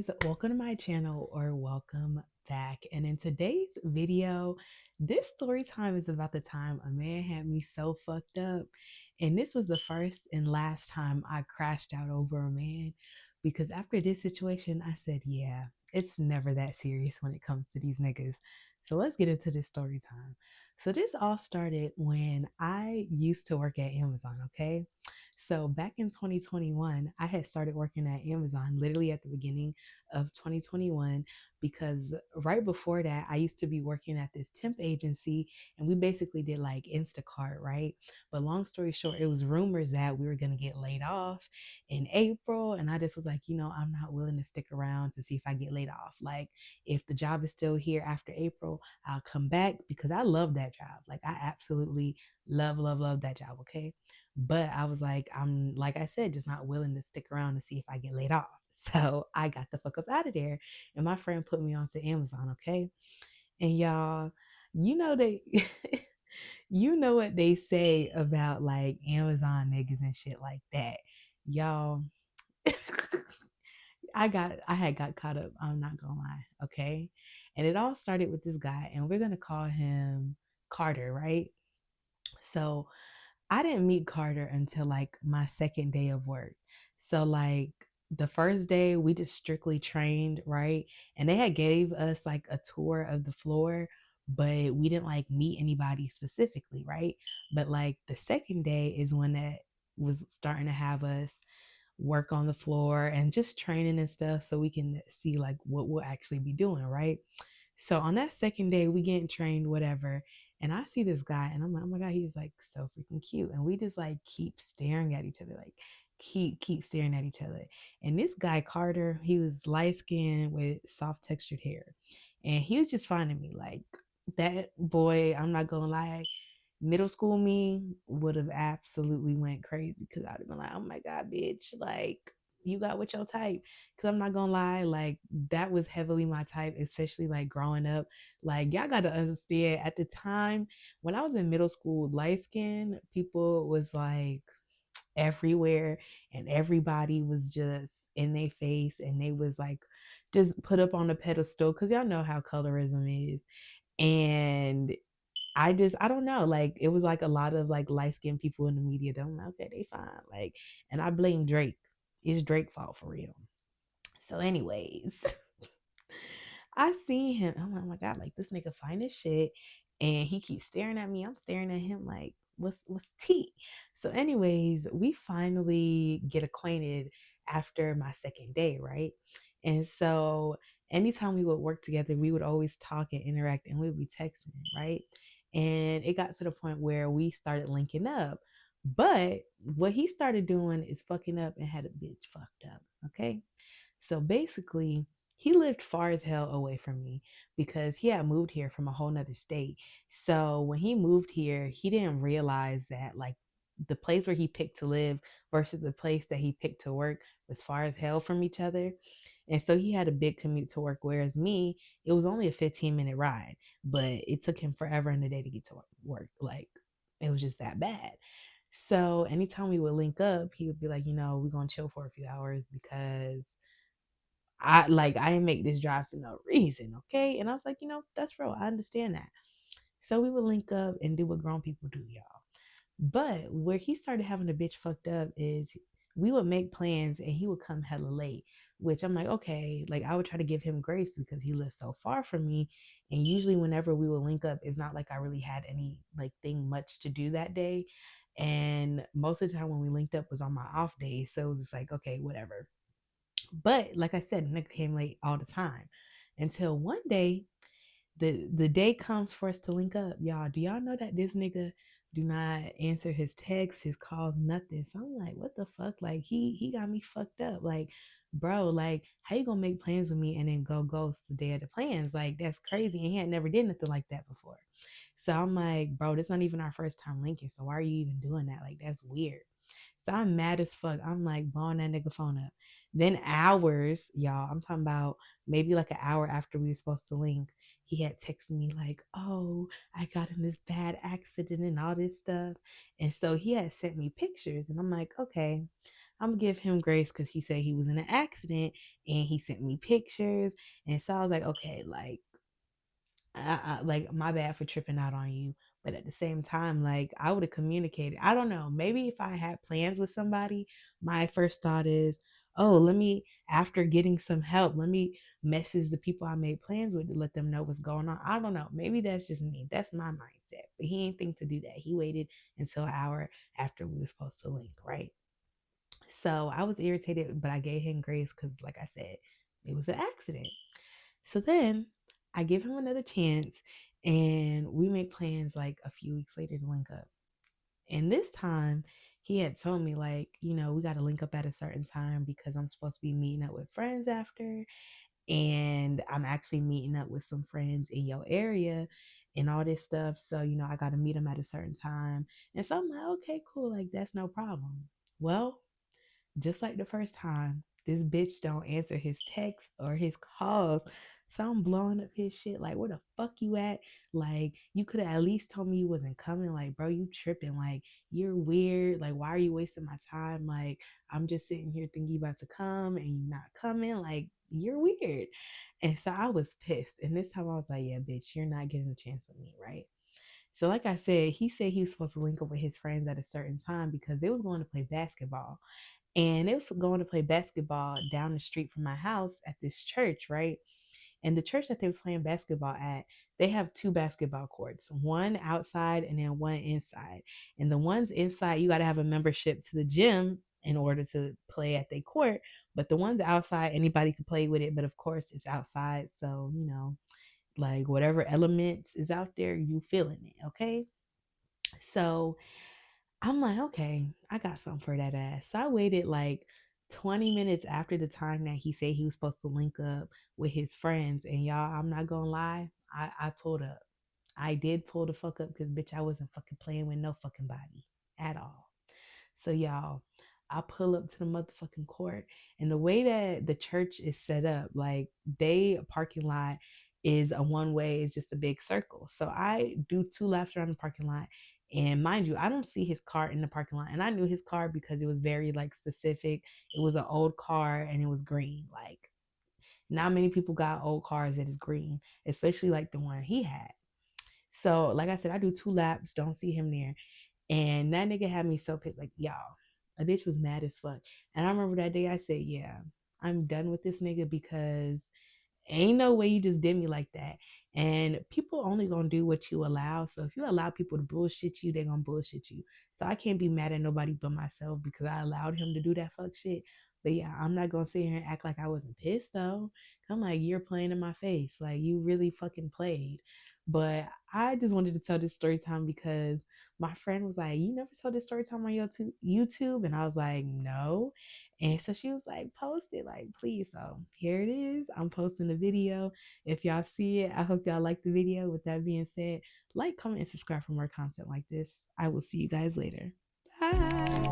guys, welcome to my channel or welcome back. And in today's video, this story time is about the time a man had me so fucked up. And this was the first and last time I crashed out over a man because after this situation, I said, yeah, it's never that serious when it comes to these niggas. So let's get into this story time. So this all started when I used to work at Amazon, okay? So back in 2021, I had started working at Amazon literally at the beginning of 2021 because right before that, I used to be working at this temp agency and we basically did like Instacart, right? But long story short, it was rumors that we were going to get laid off in April. And I just was like, I'm not willing to stick around to see if I get laid off. Like, if the job is still here after April, I'll come back because I love that job. Like, I absolutely love that job. Okay. But I was like, I'm like I said, just not willing to stick around to see if I get laid off. So I got the fuck up out of there. And my friend put me onto Amazon, okay? And y'all, they you know what they say about like Amazon niggas and shit like that. Y'all, I had got caught up. I'm not gonna lie, okay? And it all started with this guy, and we're gonna call him Carter, right? So I didn't meet Carter until like my second day of work. So like the first day we just strictly trained, right? And they had gave us like a tour of the floor, but we didn't like meet anybody specifically, right? But like the second day is when that was starting to have us work on the floor and just training and stuff so we can see like what we'll actually be doing, right? So on that second day, we getting trained, whatever. And I see this guy and I'm like, oh my God, he's like so freaking cute. And we just like keep staring at each other, like keep staring at each other. And this guy, Carter, he was light skinned with soft textured hair. And he was just finding me like that boy, I'm not gonna lie, middle school me would have absolutely went crazy because I'd have been like, oh my God, bitch, like you got what your type. Because I'm not gonna lie, like that was heavily my type, especially like growing up. Like y'all gotta understand at the time when I was in middle school, light skin people was like everywhere and everybody was just in their face and they was like just put up on a pedestal because y'all know how colorism is. And I don't know, like it was like a lot of like light skinned people in the media that I'm like, okay, they fine. Like, and I blame Drake. It's Drake's fault for real. So, anyways, I seen him. I'm like, oh my God, like this nigga fine as shit. And he keeps staring at me. I'm staring at him like, what's tea? So, anyways, we finally get acquainted after my second day, right? And so anytime we would work together, we would always talk and interact and we would be texting, right? And it got to the point where we started linking up. But what he started doing is fucking up and had a bitch fucked up. Okay. So basically, he lived far as hell away from me because he had moved here from a whole nother state. So when he moved here, he didn't realize that like the place where he picked to live versus the place that he picked to work was far as hell from each other. And so he had a big commute to work, whereas me, it was only a 15-minute ride, but it took him forever in the day to get to work. Like it was just that bad. So anytime we would link up, he would be like, we're gonna chill for a few hours because I didn't make this drive for no reason, okay? And I was like, that's real. I understand that. So we would link up and do what grown people do, y'all. But where he started having a bitch fucked up is we would make plans and he would come hella late, which I'm like, okay, like I would try to give him grace because he lives so far from me. And usually whenever we would link up, it's not like I really had any like thing much to do that day. And most of the time when we linked up was on my off days. So it was just like, okay, whatever. But like I said, nigga came late all the time until one day the day comes for us to link up. Y'all, do y'all know that this nigga do not answer his texts, his calls, nothing? So I'm like, what the fuck? Like he got me fucked up. Like, bro, like how you gonna make plans with me and then go ghost the day of the plans? Like that's crazy. And he had never did nothing like that before. So I'm like, bro, this not even our first time linking. So why are you even doing that? Like that's weird. So I'm mad as fuck. I'm like blowing that nigga phone up. Then hours, y'all, I'm talking about maybe like an hour after we were supposed to link, he had texted me like, oh, I got in this bad accident and all this stuff. And so he had sent me pictures. And I'm like, okay. I'm gonna give him grace because he said he was in an accident and he sent me pictures. And so I was like, okay, like my bad for tripping out on you. But at the same time, like I would have communicated. I don't know. Maybe if I had plans with somebody, my first thought is, oh, let me, after getting some help, let me message the people I made plans with to let them know what's going on. I don't know. Maybe that's just me. That's my mindset. But he ain't think to do that. He waited until an hour after we were supposed to link, right? So I was irritated, but I gave him grace because, like I said, it was an accident. So then I give him another chance and we make plans like a few weeks later to link up. And this time he had told me, like, we got to link up at a certain time because I'm supposed to be meeting up with friends after. And I'm actually meeting up with some friends in your area and all this stuff. So, I got to meet them at a certain time. And so I'm like, okay, cool. Like, that's no problem. Well, just like the first time, this bitch don't answer his texts or his calls. So I'm blowing up his shit. Like, where the fuck you at? Like, you could have at least told me you wasn't coming. Like, bro, you tripping. Like, you're weird. Like, why are you wasting my time? Like, I'm just sitting here thinking you about to come and you not coming. Like, you're weird. And so I was pissed. And this time I was like, yeah, bitch, you're not getting a chance with me, right? So, like I said he was supposed to link up with his friends at a certain time because they was going to play basketball. And they was going to play basketball down the street from my house at this church, right? And the church that they was playing basketball at, they have two basketball courts, one outside and then one inside. And the ones inside, you got to have a membership to the gym in order to play at the court. But the ones outside, anybody can play with it. But of course, it's outside. So, like whatever elements is out there, you feeling it. Okay. So I'm like, okay, I got something for that ass. So I waited like 20 minutes after the time that he said he was supposed to link up with his friends. And y'all, I'm not gonna lie, I pulled up. I did pull the fuck up because bitch, I wasn't fucking playing with no fucking body at all. So y'all, I pull up to the motherfucking court, and the way that the church is set up, like they parking lot is a one way, it's just a big circle. So I do two laps around the parking lot. And mind you, I don't see his car in the parking lot. And I knew his car because it was very like specific. It was an old car and it was green. Like not many people got old cars that is green, especially like the one he had. So like I said, I do two laps, don't see him there. And that nigga had me so pissed. Like, y'all, a bitch was mad as fuck. And I remember that day I said, yeah, I'm done with this nigga because ain't no way you just did me like that. And people only gonna do what you allow. So if you allow people to bullshit you, they gonna bullshit you. So I can't be mad at nobody but myself because I allowed him to do that fuck shit. But yeah, I'm not gonna sit here and act like I wasn't pissed though. I'm like, you're playing in my face. Like you really fucking played. But I just wanted to tell this story time because my friend was like, you never told this story time on your YouTube? And I was like, no. And so she was like, post it, like, please. So here it is. I'm posting the video. If y'all see it, I hope y'all like the video. With that being said, like, comment, and subscribe for more content like this. I will see you guys later. Bye.